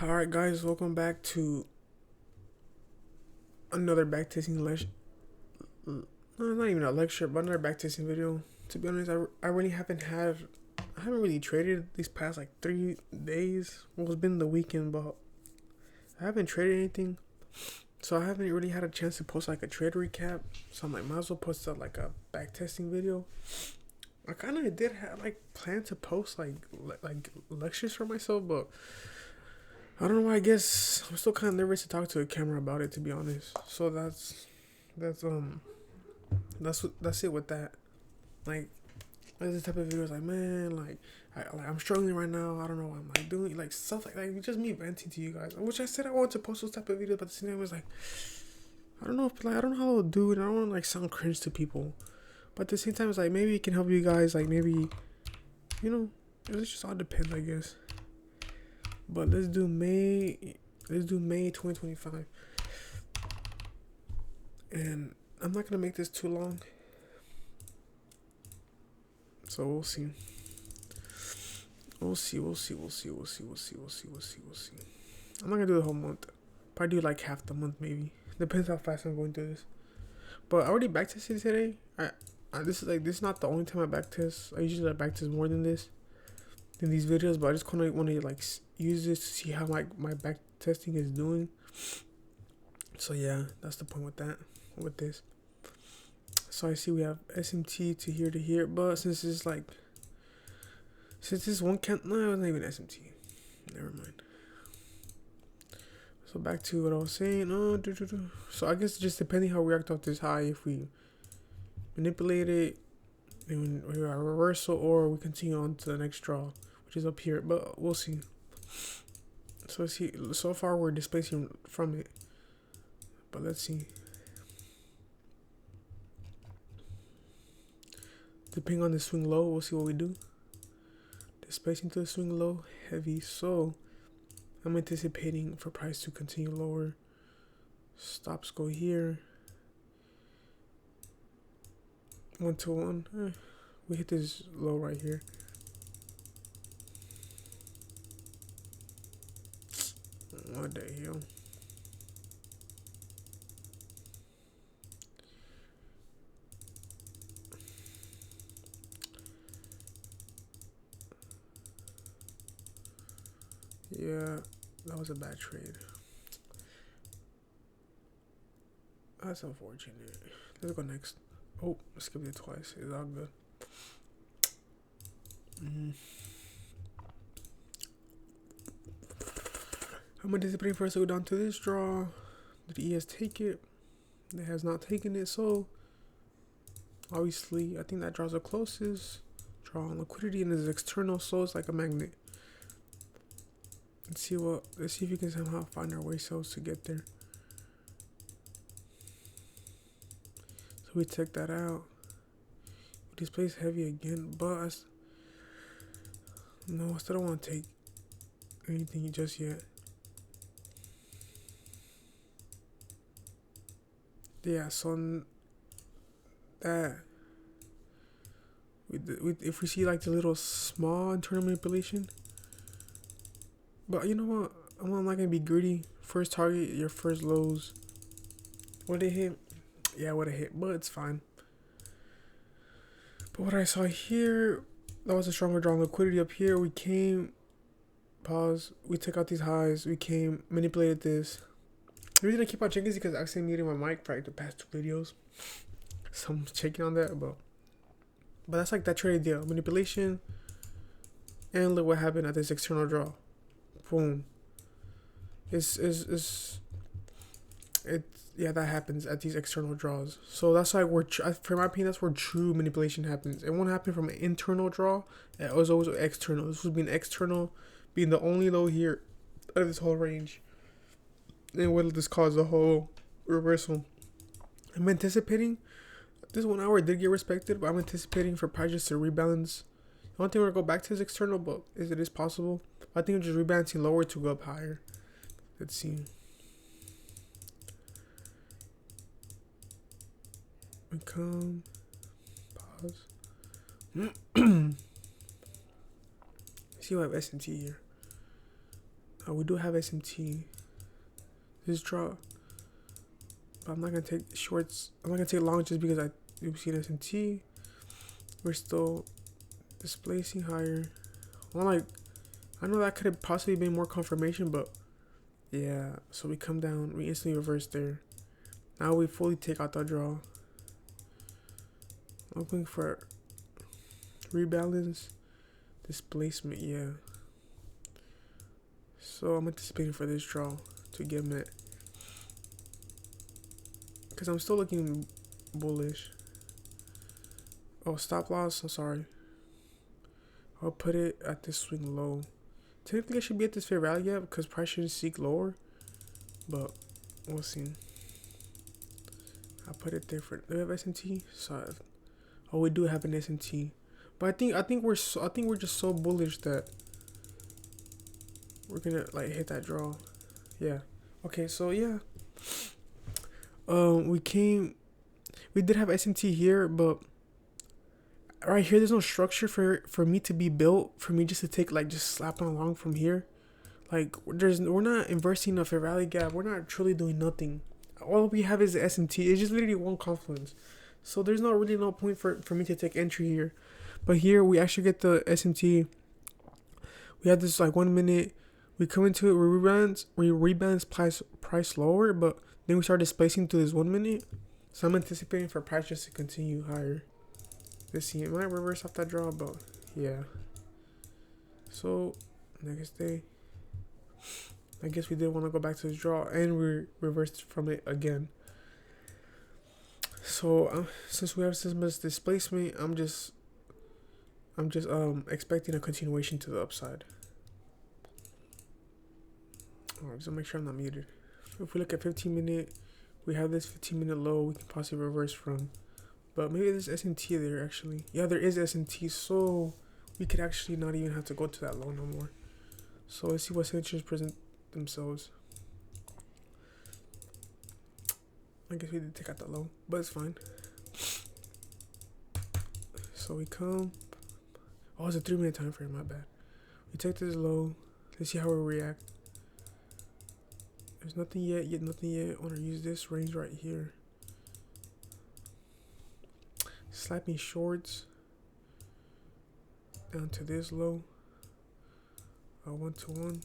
Alright guys, welcome back to another backtesting lecture. No, not even a lecture, but another backtesting video. To be honest, I really I haven't really traded these past like 3 days. Well, it's been the weekend, but I haven't traded anything. So I haven't really had a chance to post like a trade recap. So I'm like, might as well post up like a backtesting video. I kind of did have like plan to post like lectures for myself, but I don't know why. I guess I'm still kind of nervous to talk to a camera about it, to be honest. So that's that's it with that. Like, there's this type of videos like, man, I'm struggling right now. I don't know what I'm like doing, like stuff like just me venting to you guys. Which I said I wanted to post those type of videos, but at the same time, I was like, I don't know if like I don't know how to do it. I don't want to like sound cringe to people, but at the same time, it's like maybe it can help you guys. Like maybe, you know, it just all depends, I guess. But let's do May 2025. And I'm not gonna make this too long. So we'll see. We'll see. I'm not gonna do the whole month. Probably do like half the month maybe. Depends how fast I'm going through this. But I already backtested today. This is not the only time I backtest. I usually backtest more than this in these videos, but I just kind of want to like use this to see how my back testing is doing. So yeah, that's the point with this. So I see we have SMT to here, but since this one can't, no, it wasn't even SMT. Never mind. So back to what I was saying. So I guess just depending how we react off this high, if we manipulate it, and we are reversal, or we continue on to the next draw, which is up here, but we'll see. So see, so far we're displacing from it, but let's see. Depending on the swing low, we'll see what we do. Displacing to the swing low, heavy. So I'm anticipating for price to continue lower. Stops go here. 1 to 1. We hit this low right here. What the hell? Yeah, that was a bad trade. That's unfortunate. Let's go next. Oh, I skipped it twice. It's all good. I'm anticipating for us to go down to this draw. Did the ES take it? It has not taken it, so obviously I think that draws the closest. Draw on liquidity and is external, so it's like a magnet. Let's see if you can somehow find our way cells to get there. So we check that out. We displace heavy again, but no, I still don't want to take anything just yet. Yeah, so that if we see like the little small internal manipulation, but you know what? I'm not gonna be greedy. First target, your first lows. Would it hit? Yeah, would it hit? But it's fine. But what I saw here, that was a stronger draw on liquidity up here. We came, pause. We took out these highs. We came, manipulated this. The reason I keep on checking is because I accidentally muted my mic for like the past 2 videos. So I'm checking on that, but that's like that trade deal. Manipulation. And look what happened at this external draw. Boom. Yeah, that happens at these external draws. So that's like for my opinion, that's where true manipulation happens. It won't happen from an internal draw. It was always external. This would be an external, being the only low here out of this whole range. And what this cause the whole reversal. I'm anticipating this 1 hour did get respected, but I'm anticipating for prices to rebalance. I don't think we're gonna go back to this external, but it is possible. I think we're just rebalancing lower to go up higher. Let's see. We come. Pause. See, we have SMT here. We do have SMT. This draw. But I'm not gonna take shorts. I'm not gonna take long just because we've seen SMT. We're still displacing higher. Well, like, I know that could have possibly been more confirmation, but yeah. So we come down. We instantly reverse there. Now we fully take out the draw. Looking for rebalance, displacement, yeah. So I'm anticipating for this draw to get met. Because I'm still looking bullish. Oh, stop loss, I'm sorry. I'll put it at this swing low. Technically I should be at this fair value gap because price shouldn't seek lower. But we'll see. I'll put it there for, do we have SMT? So, oh, we do have an SMT. But I think we're just so bullish that we're gonna like hit that draw. Yeah. Okay, so yeah. We did have SMT here, but right here there's no structure for me to be built, for me just to take like just slapping along from here. Like we're not inversing a fair value gap. We're not truly doing nothing. All we have is the SMT. It's just literally one confluence. So there's not really no point for me to take entry here. But here we actually get the SMT. We have this like 1 minute. We come into it, we rebalance price lower, but then we start displacing to this 1 minute. So I'm anticipating for price just to continue higher. Let's see, it might reverse off that draw, but yeah. So next day, I guess we did want to go back to this draw, and we reversed from it again. So since we have so much displacement, I'm just expecting a continuation to the upside. Alright, just make sure I'm not muted. If we look at 15 minute, we have this 15 minute low we can possibly reverse from. But maybe there's SMT there actually. Yeah, there is SMT, so we could actually not even have to go to that low no more. So let's see what signatures present themselves. I guess we did take out that low, but it's fine. So we come. Oh, it's a 3 minute time frame, my bad. We take this low. Let's see how we react. There's nothing yet, nothing yet. I want to use this range right here. Slapping shorts down to this low. 1-to-1.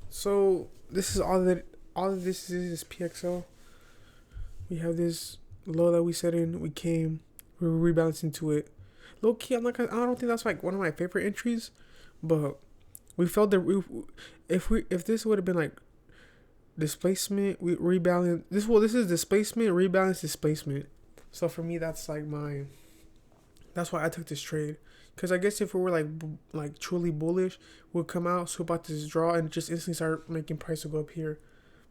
So this is all of this is PXL. We have this low that we set in. We were rebalancing to it. Low key, I don't think that's like one of my favorite entries, but we felt that if this would have been like displacement, we rebalance this. Well, this is displacement, rebalance, displacement. So for me, that's like that's why I took this trade. Because I guess if we were like truly bullish, we'll come out, swoop out this draw, and just instantly start making price to go up here.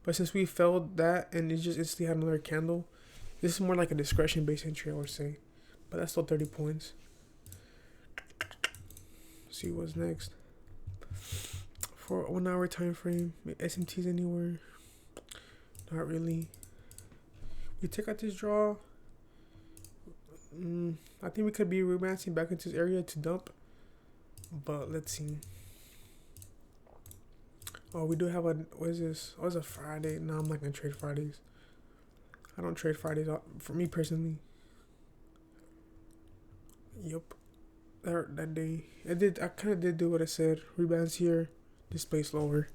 But since we failed that and it just instantly had another candle, this is more like a discretion based entry, I would say. But that's still 30 points. See what's next. For a 1 hour time frame, SMTs anywhere? Not really. We take out this draw. I think we could be rebalancing back into this area to dump. But let's see. Oh, we do have what is this? Oh, it's a Friday. No, I'm not gonna trade Fridays. I don't trade Fridays for me personally. Yup. That day. I kind of did do what I said. Rebalance here. Displace lower.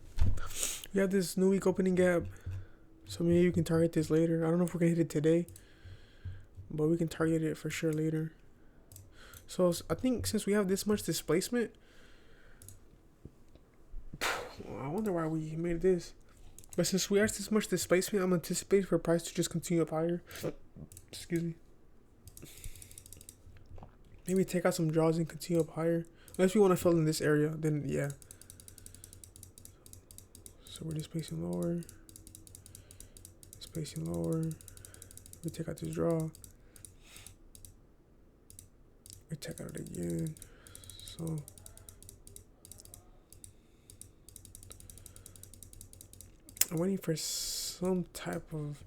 We have this new week opening gap. So maybe you can target this later. I don't know if we're going to hit it today. But we can target it for sure later. So I think since we have this much displacement, I wonder why we made this. But since we have this much displacement, I'm anticipating for price to just continue up higher. Excuse me. Maybe take out some draws and continue up higher. Unless we want to fill in this area, then yeah. So we're displacing lower. Displacing lower. We take out this draw. We take out it again. So I'm waiting for some type of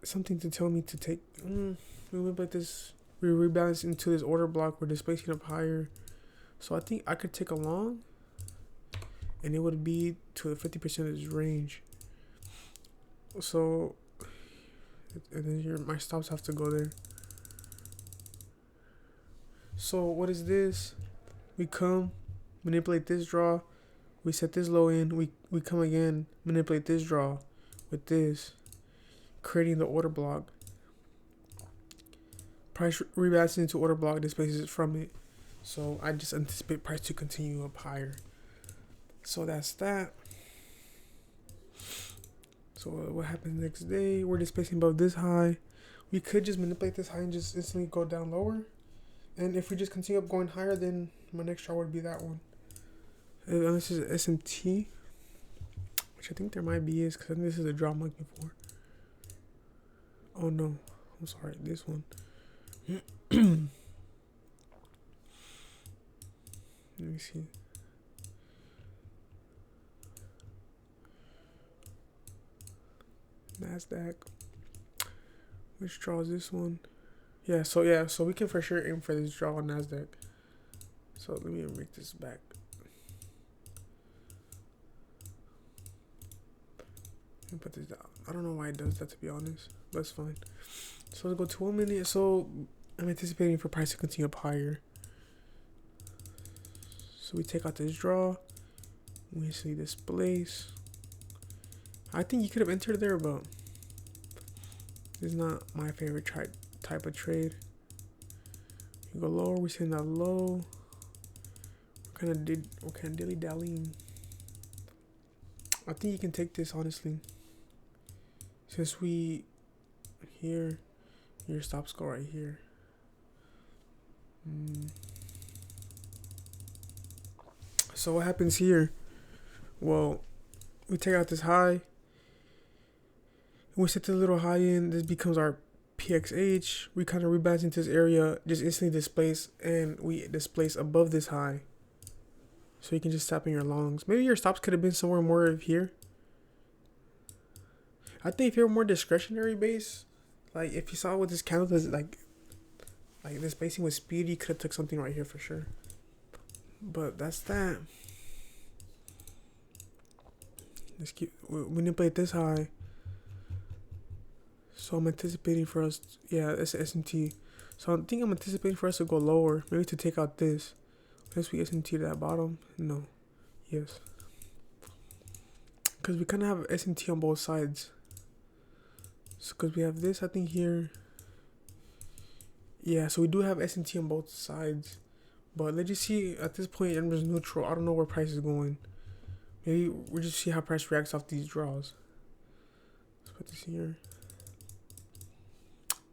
something to tell me to take. Movement like this. we rebalance into this order block. We're displacing up higher. So I think I could take a long, and it would be to the 50% range. So, and then here my stops have to go there. So what is this? We come, manipulate this draw, we set this low in, we come again, manipulate this draw with this, creating the order block. Price rebalances into order block, displaces it from it. So I just anticipate price to continue up higher. So that's that. So what happens next day? We're displacing above this high. We could just manipulate this high and just instantly go down lower. And if we just continue up going higher, then my next chart would be that one. And this is SMT, which I think there might be because I think this is a draw month before. Oh no, I'm sorry, this one. Let me see. NASDAQ. Which draw is this one? So we can for sure aim for this draw on NASDAQ. So let me make this back. Let me put this down. I don't know why it does that, to be honest, but it's fine. So let's go to 1 minute. So I'm anticipating for price to continue up higher. So we take out this draw. We see this place. I think you could have entered there, but it's not my favorite type of trade. You go lower, we send that low. We're kind of dilly-dallying. I think you can take this, honestly. Since we here, your stops go right here. So what happens here? Well, we take out this high. We set the little high in. This becomes our PXH. We kind of rebalance into this area, just instantly displace, and we displace above this high. So you can just stop in your longs. Maybe your stops could have been somewhere more of here. I think if you're more discretionary base, like if you saw what this candle does, like this spacing with speed, you could have took something right here for sure. But that's that. Let's we manipulate this high. So I'm anticipating for us, it's SMT. So I think I'm anticipating for us to go lower, maybe to take out this. Unless we SMT to that bottom, no, yes. Because we kind of have SMT on both sides. So because we have this, I think here. Yeah, so we do have SMT on both sides. But let's just see, at this point, I'm just neutral. I don't know where price is going. Maybe we'll just see how price reacts off these draws. Let's put this here.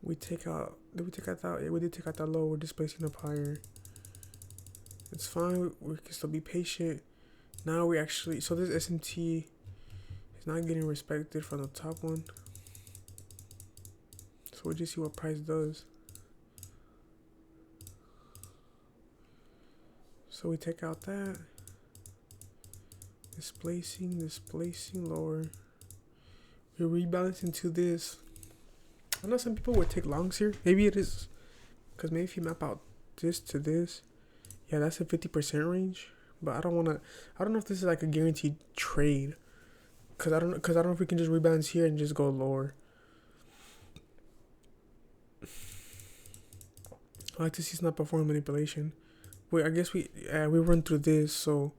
We take out, did we take out that? Yeah, we did take out that low. We're displacing up higher. It's fine. We can still be patient. Now we actually, so this SMT is not getting respected from the top one. So we'll just see what price does. So we take out that. Displacing lower. We rebalance into this. I know some people would take longs here. Maybe it is. Because maybe if you map out this to this. Yeah, that's a 50% range. But I don't know if this is like a guaranteed trade. Because I don't know if we can just rebalance here and just go lower. I like to see snap perform manipulation. Wait, I guess we run through this, so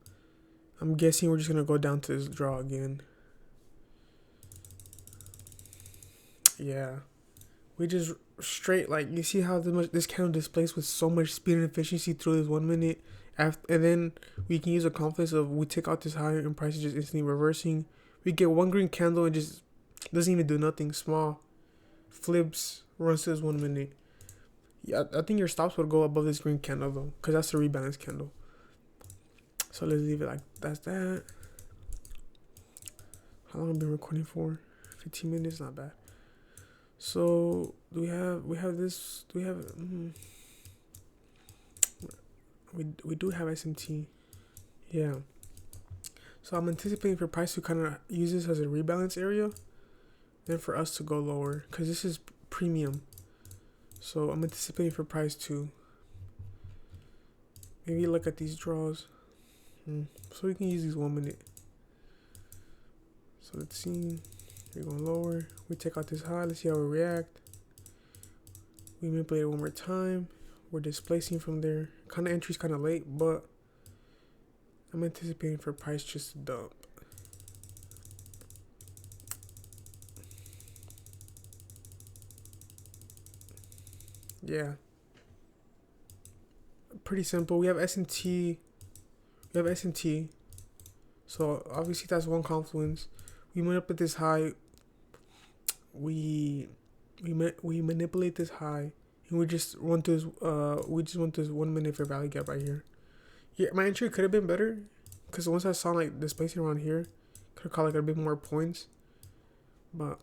I'm guessing we're just gonna go down to this draw again. Yeah, we just straight, like, you see how this candle displays with so much speed and efficiency through this 1 minute, and then we can use a confidence of we take out this higher and price is just instantly reversing. We get one green candle and just doesn't even do nothing. Small flips, runs to this 1 minute. Yeah, I think your stops would go above this green candle though, because that's the rebalance candle. So let's leave it like that's that. How long have I been recording for? 15 minutes, not bad. So we have this. Do we have? We do have SMT. Yeah. So I'm anticipating for price to kind of use this as a rebalance area, then for us to go lower, because this is premium. So I'm anticipating for price to maybe look at these draws. So we can use these 1 minute. So let's see. We're going lower. We take out this high. Let's see how we react. We manipulate it one more time. We're displacing from there. Kind of entry's kind of late, but I'm anticipating for price just to dump. Yeah. Pretty simple. We have S&T. We have S&T. So obviously that's one confluence. We went up at this high. We manipulate this high, and we just want this 1 minute for value gap right here. Yeah, my entry could have been better, because once I saw like displacing around here, could have caught like a bit more points. But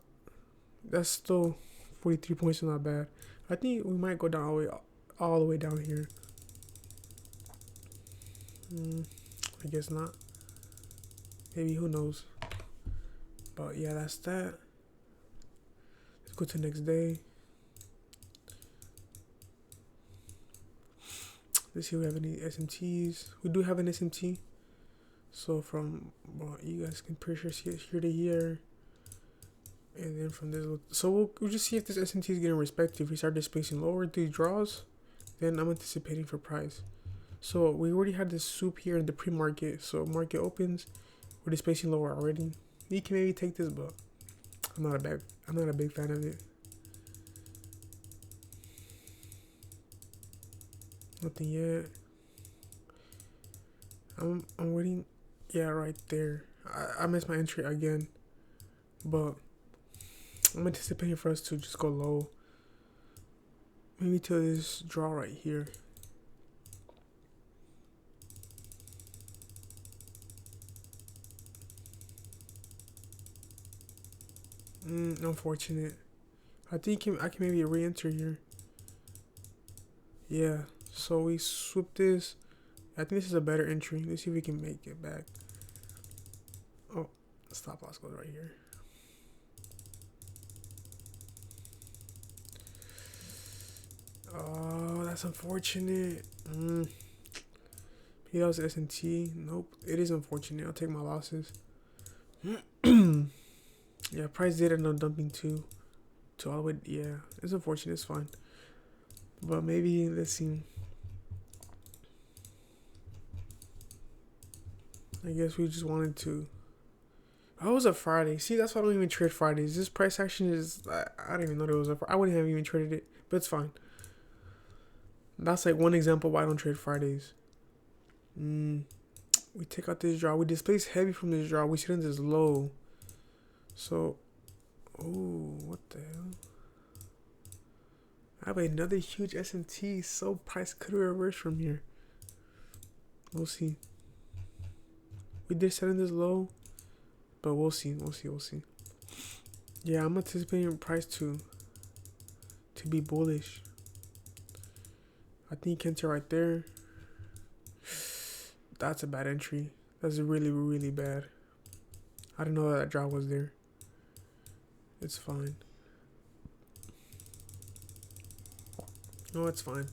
that's still 43 points is not bad. I think we might go down all the way down here. I guess not. Maybe, who knows. But yeah, that's that. Let's go to the next day. Let's see if we have any SMTs. We do have an SMT. So from, well, you guys can pretty sure see it here to here. And then from this, so we'll just see if this SMT is getting respected. If we start displacing lower these draws, then I'm anticipating for price. So we already had this soup here in the pre-market. So market opens, we're displacing lower already. You can maybe take this, but I'm not a big fan of it. Nothing yet. I'm waiting. Yeah, right there. I missed my entry again, but I'm anticipating for us to just go low. Maybe to this draw right here. Unfortunate. I think I can maybe re-enter here. Yeah. So we swoop this. I think this is a better entry. Let's see if we can make it back. Oh, stop loss goes right here. Oh, that's unfortunate. Maybe that was S&T. Nope. It is unfortunate. I'll take my losses. Yeah, price did end up dumping too. To all the way. Yeah, it's unfortunate. It's fine. But maybe, let's see. I guess we just wanted to. Oh, it was a Friday. See, that's why I don't even trade Fridays. This price action is. I don't even know that it was I wouldn't have even traded it, but it's fine. That's like one example why I don't trade Fridays. We take out this draw. We displace heavy from this draw. We sit in this low. So, oh, what the hell? I have another huge SMT. So price could reverse from here. We'll see. We did set in this low, but we'll see. We'll see. Yeah, I'm anticipating price to be bullish. I think enter right there. That's a bad entry. That's really, really bad. I didn't know that draw was there. It's fine. No, it's fine.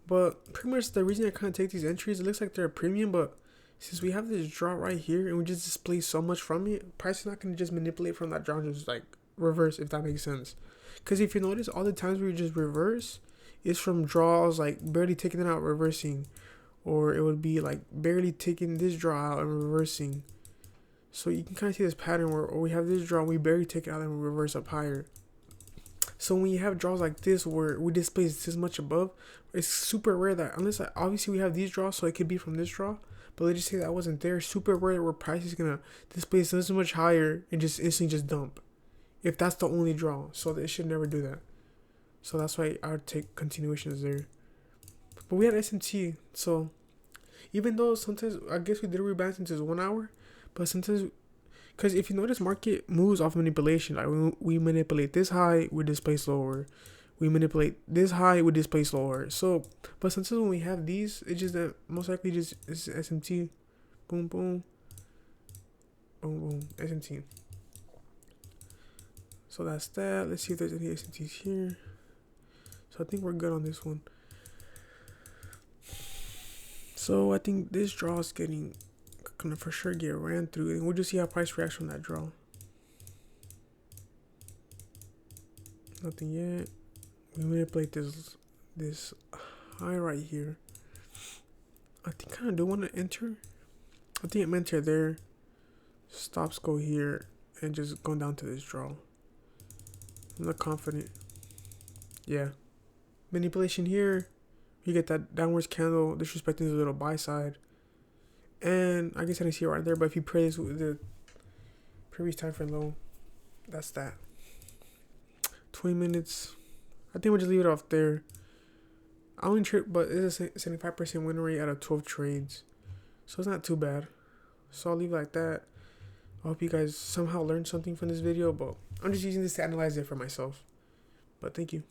But pretty much the reason I kind of take these entries, it looks like they're a premium, but since we have this draw right here and we just display so much from it, price is not going to just manipulate from that draw and just like reverse, if that makes sense. Because if you notice, all the times we just reverse is from draws like barely taking it out, reversing. Or it would be like barely taking this draw out and reversing. So you can kind of see this pattern where we have this draw, we barely take it out and we reverse up higher. So when you have draws like this where we displace this much above, it's super rare that, unless obviously we have these draws, so it could be from this draw, but let's just say that wasn't there. Super rare where price is gonna displace this much higher and just instantly just dump, if that's the only draw. So it should never do that. So that's why I would take continuations there. But we had SMT, so even though sometimes I guess we did rebalance into 1 hour, but sometimes, because if you notice, market moves off manipulation. Like we manipulate this high, we displace lower. We manipulate this high, we displace lower. So, but sometimes when we have these, it's just that most likely just it's SMT, boom, boom, boom, boom, SMT. So that's that. Let's see if there's any SMTs here. So I think we're good on this one. So I think this draw is gonna for sure get ran through, and we'll just see how price reacts from that draw. Nothing yet. We manipulate this high right here. I think I kind of do want to enter. I think I'm enter there. Stops go here and just going down to this draw. I'm not confident. Yeah. Manipulation here. You get that downwards candle disrespecting the little buy side. And I guess I didn't see it right there, but if you praise with the previous time frame low, that's that. 20 minutes. I think we'll just leave it off there. I only trade, but it's a 75% win rate out of 12 trades. So it's not too bad. So I'll leave it like that. I hope you guys somehow learned something from this video, but I'm just using this to analyze it for myself. But thank you.